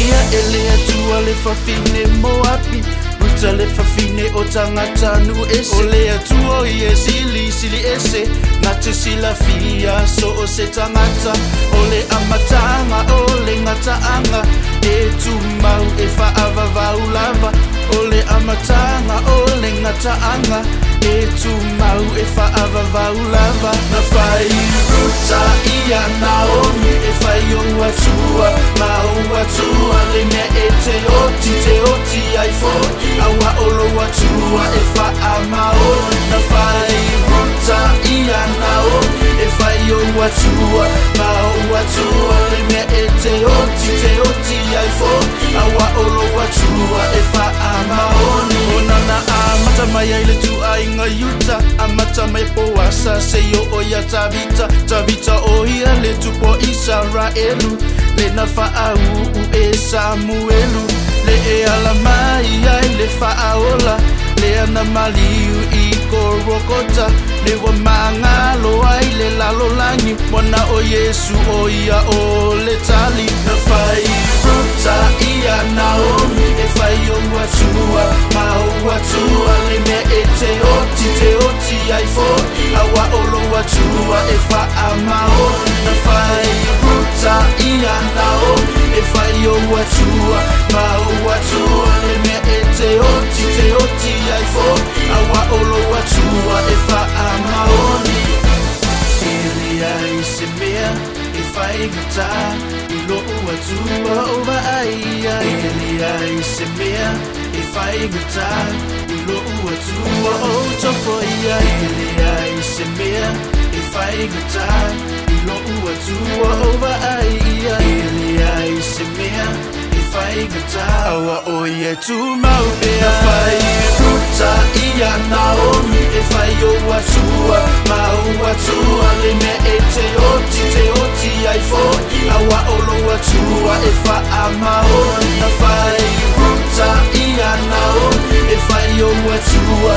ia ele atua le fafine moapi Ruta le fafine o tangata nu ese O le atua i sili ese Na te sila fia so o se tangata O le amatanga o le ngataanga E tu mau e whaava vau lava O le amatanga o le ngataanga E tu mau e whaava vau lava Na whai ruta ia Naomi E whai o atua Mau atua le mea e te oti ai fo Awa olo atua e wha mao Na whai ruta ia Naomi E whai o atua Mau atua le mea e te oti ai fo Awa olo atua e wha mao O nana amata mai ai le tu ai ngā yuta Amata mai poasa se yo o ia Tavita o hia le tupo Israelu Le na whaau e Samuelu Le e ala mai ai le whaaola Le ana maliu i korokota Le wa maangalo ai le lalolangi Mona o Yesu o ia o le tali Na whai ruta ia Naomi E whai o atua Mau atua le mea e te oti ai fo Awa olo atua e wha mao Na whai ruta ia Naomi E whai o atua Mau atua le mea e te oti ai fo Awa olo atua e wha maoni Elia i se mea e whai gata I loo atua o waaia Elia i se mea e whai gata I loo atua o tofoia Elia i se mea e whai gata I loo atua o waaia Elia i se mea e whai gata Awa o ia tu mau ea whai ruta ia Naomi E whai o atua Mau atua le mea e te oti ai fo Awa olo atua e wha mao Na whai ruta ia Naomi E whai o atua